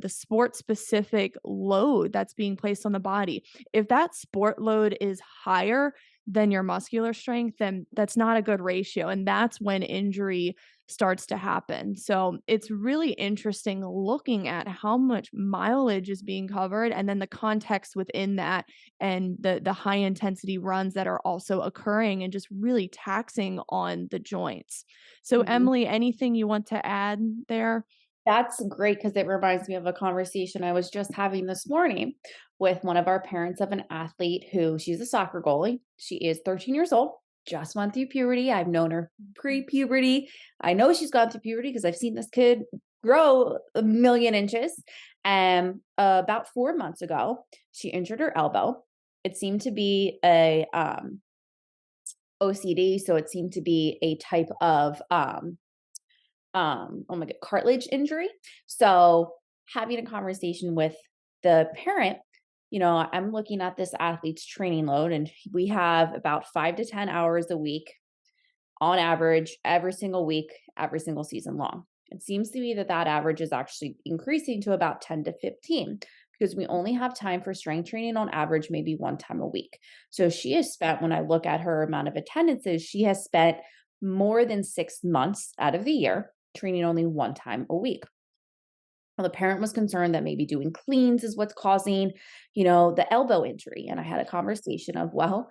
the sport specific load that's being placed on the body. If that sport load is higher than your muscular strength, then that's not a good ratio. And that's when injury starts to happen. So it's really interesting looking at how much mileage is being covered and then the context within that and the high intensity runs that are also occurring and just really taxing on the joints. So Mhm. Emily, anything you want to add there? That's great because it reminds me of a conversation I was just having this morning with one of our parents of an athlete who she's a soccer goalie. She is 13 years old, just went through puberty. I've known her pre-puberty. I know she's gone through puberty because I've seen this kid grow a million inches. And about 4 months ago, she injured her elbow. It seemed to be a OCD, so it seemed to be a type of oh my god, cartilage injury. So having a conversation with the parent, I'm looking at this athlete's training load, and we have about 5 to 10 hours a week on average every single week, every single season long. It seems to be that that average is actually increasing to about 10 to 15 because we only have time for strength training on average, maybe one time a week. So she has spent, when I look at her amount of attendances, she has spent more than 6 months out of the year training only one time a week. Well, the parent was concerned that maybe doing cleans is what's causing, the elbow injury. And I had a conversation of, well,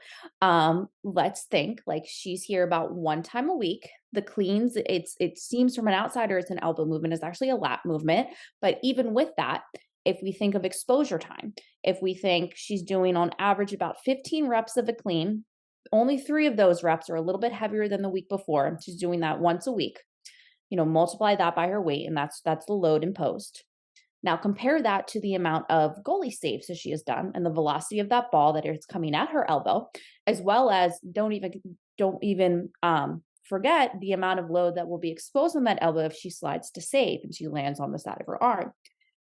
let's think like she's here about one time a week. The cleans, it seems from an outsider, it's an elbow movement, it's actually a lat movement. But even with that, if we think of exposure time, if we think she's doing on average about 15 reps of a clean, only 3 of those reps are a little bit heavier than the week before. She's doing that once a week, multiply that by her weight, and that's the load imposed. Now compare that to the amount of goalie saves that she has done and the velocity of that ball that is coming at her elbow, as well as don't even forget the amount of load that will be exposed on that elbow if she slides to save and she lands on the side of her arm.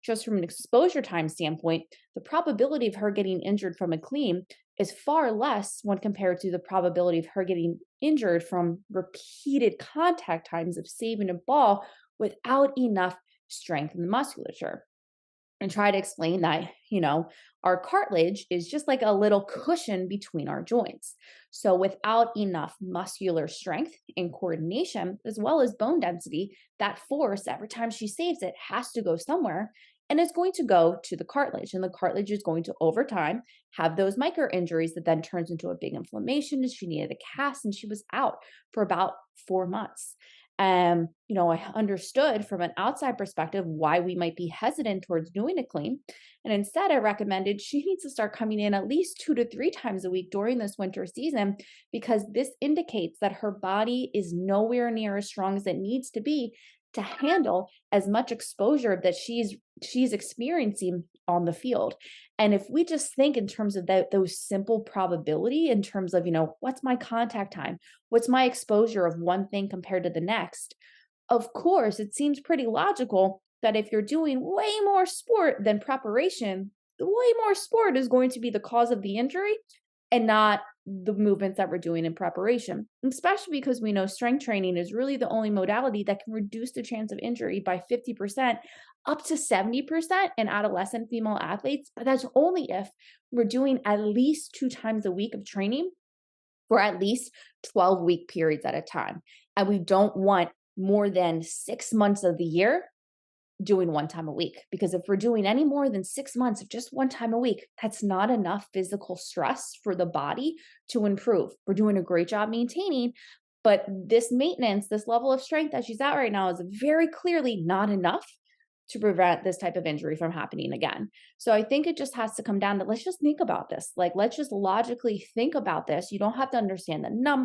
Just from an exposure time standpoint, the probability of her getting injured from a clean is far less when compared to the probability of her getting injured from repeated contact times of saving a ball without enough strength in the musculature. And try to explain that, our cartilage is just like a little cushion between our joints. So, without enough muscular strength and coordination, as well as bone density, that force, every time she saves it, has to go somewhere. And it's going to go to the cartilage. And the cartilage is going to, over time, have those micro injuries that then turns into a big inflammation. And she needed a cast and she was out for about 4 months. I understood from an outside perspective why we might be hesitant towards doing a clean. And instead, I recommended she needs to start coming in at least 2 to 3 times a week during this winter season, because this indicates that her body is nowhere near as strong as it needs to be to handle as much exposure that she's experiencing on the field. And if we just think in terms of those simple probability in terms of, what's my contact time? What's my exposure of one thing compared to the next? Of course, it seems pretty logical that if you're doing way more sport than preparation, the way more sport is going to be the cause of the injury and not the movements that we're doing in preparation, especially because we know strength training is really the only modality that can reduce the chance of injury by 50%, up to 70% in adolescent female athletes. But that's only if we're doing at least 2 times a week of training for at least 12-week periods at a time. And we don't want more than 6 months of the year doing one time a week. Because if we're doing any more than 6 months of just one time a week, that's not enough physical stress for the body to improve. We're doing a great job maintaining, but this maintenance, this level of strength that she's at right now is very clearly not enough to prevent this type of injury from happening again. So I think it just has to come down to, let's just think about this. Like, let's just logically think about this. You don't have to understand the numbers.